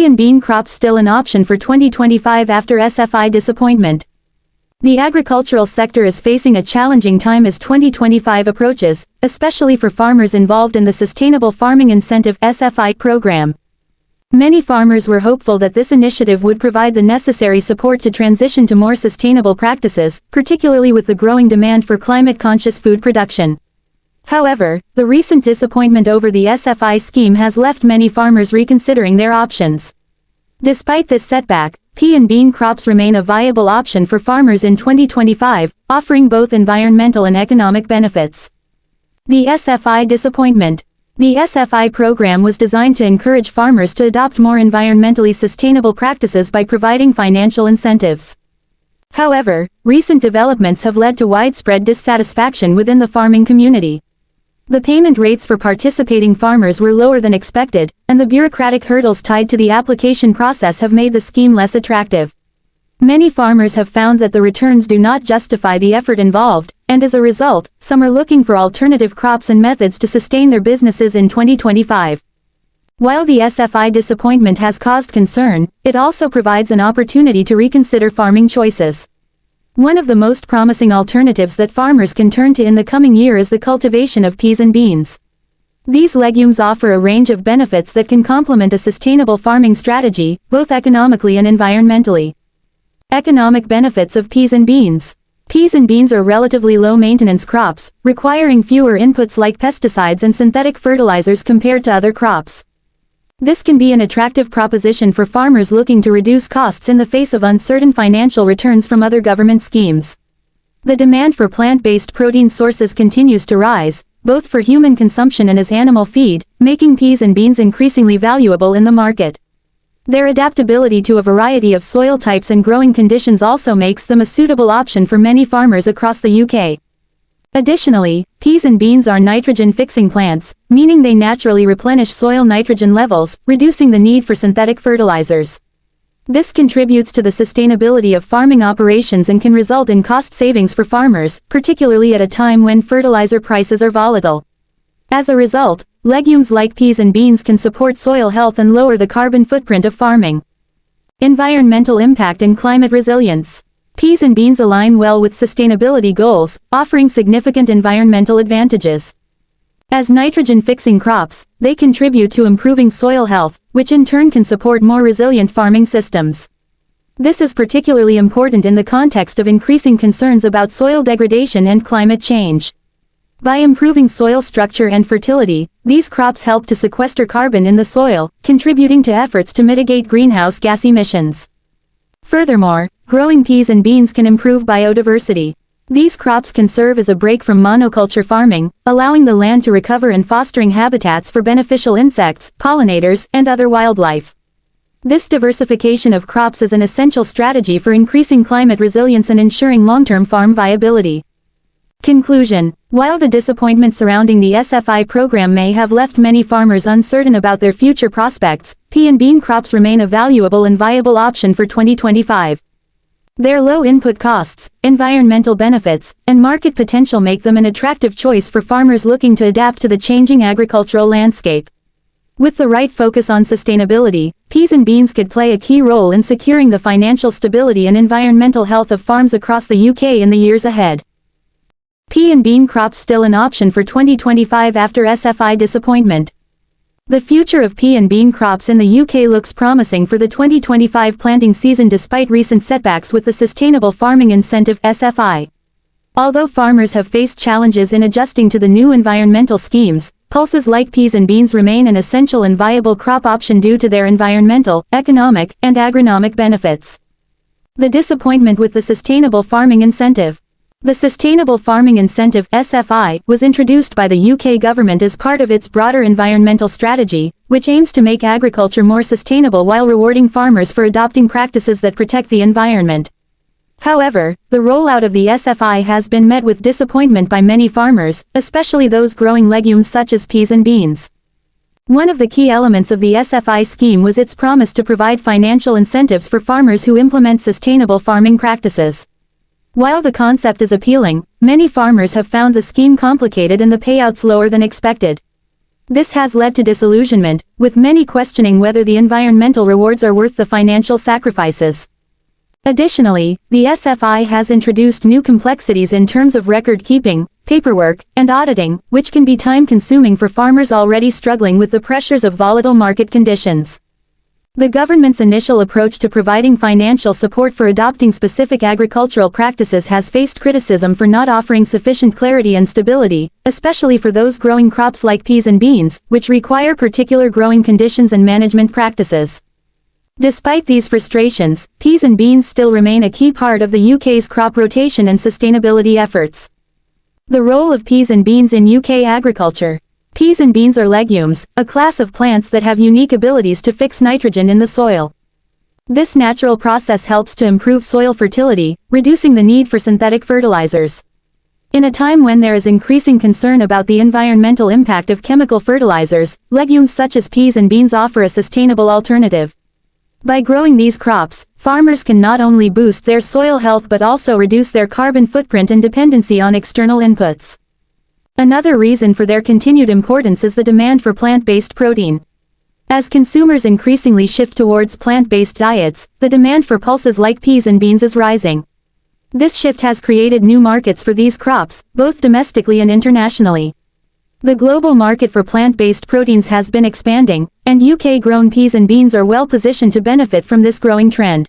pea and bean crops still an option for 2025 after SFI disappointment? The agricultural sector is facing a challenging time as 2025 approaches, especially for farmers involved in the Sustainable Farming Incentive (SFI) program. Many farmers were hopeful that this initiative would provide the necessary support to transition to more sustainable practices, particularly with the growing demand for climate-conscious food production. However, the recent disappointment over the SFI scheme has left many farmers reconsidering their options. Despite this setback, pea and bean crops remain a viable option for farmers in 2025, offering both environmental and economic benefits. The SFI disappointment. The SFI program was designed to encourage farmers to adopt more environmentally sustainable practices by providing financial incentives. However, recent developments have led to widespread dissatisfaction within the farming community. The payment rates for participating farmers were lower than expected, and the bureaucratic hurdles tied to the application process have made the scheme less attractive. Many farmers have found that the returns do not justify the effort involved, and as a result, some are looking for alternative crops and methods to sustain their businesses in 2025. While the SFI disappointment has caused concern, it also provides an opportunity to reconsider farming choices. One of the most promising alternatives that farmers can turn to in the coming year is the cultivation of peas and beans. These legumes offer a range of benefits that can complement a sustainable farming strategy, both economically and environmentally. Economic benefits of peas and beans. Peas and beans are relatively low-maintenance crops, requiring fewer inputs like pesticides and synthetic fertilizers compared to other crops. This can be an attractive proposition for farmers looking to reduce costs in the face of uncertain financial returns from other government schemes. The demand for plant-based protein sources continues to rise, both for human consumption and as animal feed, making peas and beans increasingly valuable in the market. Their adaptability to a variety of soil types and growing conditions also makes them a suitable option for many farmers across the UK. Additionally, peas and beans are nitrogen-fixing plants, meaning they naturally replenish soil nitrogen levels, reducing the need for synthetic fertilizers. This contributes to the sustainability of farming operations and can result in cost savings for farmers, particularly at a time when fertilizer prices are volatile. As a result, legumes like peas and beans can support soil health and lower the carbon footprint of farming. Environmental impact and climate resilience. Peas and beans align well with sustainability goals, offering significant environmental advantages. As nitrogen-fixing crops, they contribute to improving soil health, which in turn can support more resilient farming systems. This is particularly important in the context of increasing concerns about soil degradation and climate change. By improving soil structure and fertility, these crops help to sequester carbon in the soil, contributing to efforts to mitigate greenhouse gas emissions. Furthermore, growing peas and beans can improve biodiversity. These crops can serve as a break from monoculture farming, allowing the land to recover and fostering habitats for beneficial insects, pollinators, and other wildlife. This diversification of crops is an essential strategy for increasing climate resilience and ensuring long-term farm viability. Conclusion. While the disappointment surrounding the SFI program may have left many farmers uncertain about their future prospects, pea and bean crops remain a valuable and viable option for 2025. Their low input costs, environmental benefits, and market potential make them an attractive choice for farmers looking to adapt to the changing agricultural landscape. With the right focus on sustainability, peas and beans could play a key role in securing the financial stability and environmental health of farms across the UK in the years ahead. Pea and bean crops still an option for 2025 after SFI disappointment. The future of pea and bean crops in the UK looks promising for the 2025 planting season despite recent setbacks with the Sustainable Farming Incentive (SFI). Although farmers have faced challenges in adjusting to the new environmental schemes, pulses like peas and beans remain an essential and viable crop option due to their environmental, economic, and agronomic benefits. The disappointment with the Sustainable Farming Incentive. The Sustainable Farming Incentive (SFI) was introduced by the UK government as part of its broader environmental strategy, which aims to make agriculture more sustainable while rewarding farmers for adopting practices that protect the environment. However, the rollout of the SFI has been met with disappointment by many farmers, especially those growing legumes such as peas and beans. One of the key elements of the SFI scheme was its promise to provide financial incentives for farmers who implement sustainable farming practices. While the concept is appealing, many farmers have found the scheme complicated and the payouts lower than expected. This has led to disillusionment, with many questioning whether the environmental rewards are worth the financial sacrifices. Additionally, the SFI has introduced new complexities in terms of record-keeping, paperwork, and auditing, which can be time-consuming for farmers already struggling with the pressures of volatile market conditions. The government's initial approach to providing financial support for adopting specific agricultural practices has faced criticism for not offering sufficient clarity and stability, especially for those growing crops like peas and beans, which require particular growing conditions and management practices. Despite these frustrations, peas and beans still remain a key part of the UK's crop rotation and sustainability efforts. The role of peas and beans in UK agriculture. Peas and beans are legumes, a class of plants that have unique abilities to fix nitrogen in the soil. This natural process helps to improve soil fertility, reducing the need for synthetic fertilizers. In a time when there is increasing concern about the environmental impact of chemical fertilizers, legumes such as peas and beans offer a sustainable alternative. By growing these crops, farmers can not only boost their soil health but also reduce their carbon footprint and dependency on external inputs. Another reason for their continued importance is the demand for plant-based protein. As consumers increasingly shift towards plant-based diets, the demand for pulses like peas and beans is rising. This shift has created new markets for these crops, both domestically and internationally. The global market for plant-based proteins has been expanding, and UK-grown peas and beans are well positioned to benefit from this growing trend.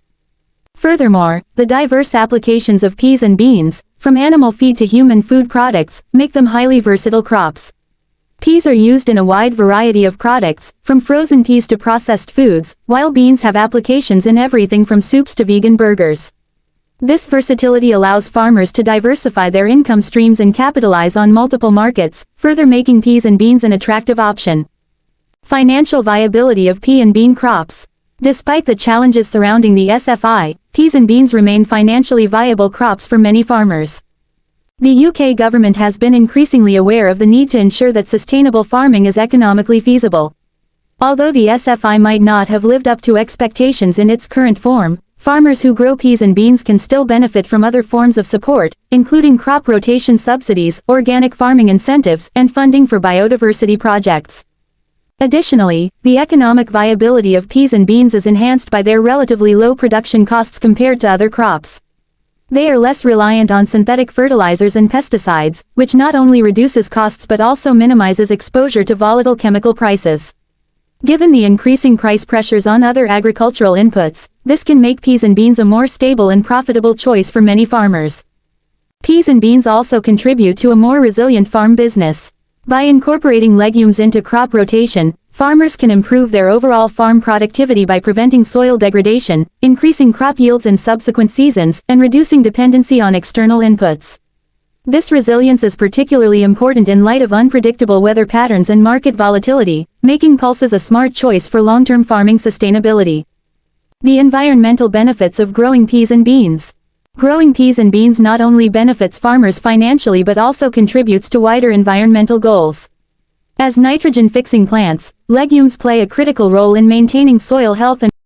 Furthermore, the diverse applications of peas and beans, from animal feed to human food products, make them highly versatile crops. Peas are used in a wide variety of products, from frozen peas to processed foods, while beans have applications in everything from soups to vegan burgers. This versatility allows farmers to diversify their income streams and capitalize on multiple markets, further making peas and beans an attractive option. Financial viability of pea and bean crops. Despite the challenges surrounding the SFI, peas and beans remain financially viable crops for many farmers. The UK government has been increasingly aware of the need to ensure that sustainable farming is economically feasible. Although the SFI might not have lived up to expectations in its current form, farmers who grow peas and beans can still benefit from other forms of support, including crop rotation subsidies, organic farming incentives, and funding for biodiversity projects. Additionally, the economic viability of peas and beans is enhanced by their relatively low production costs compared to other crops. They are less reliant on synthetic fertilizers and pesticides, which not only reduces costs but also minimizes exposure to volatile chemical prices. Given the increasing price pressures on other agricultural inputs, this can make peas and beans a more stable and profitable choice for many farmers. Peas and beans also contribute to a more resilient farm business. By incorporating legumes into crop rotation, farmers can improve their overall farm productivity by preventing soil degradation, increasing crop yields in subsequent seasons, and reducing dependency on external inputs. This resilience is particularly important in light of unpredictable weather patterns and market volatility, making pulses a smart choice for long-term farming sustainability. The environmental benefits of growing peas and beans. Growing peas and beans not only benefits farmers financially but also contributes to wider environmental goals. As nitrogen-fixing plants, legumes play a critical role in maintaining soil health and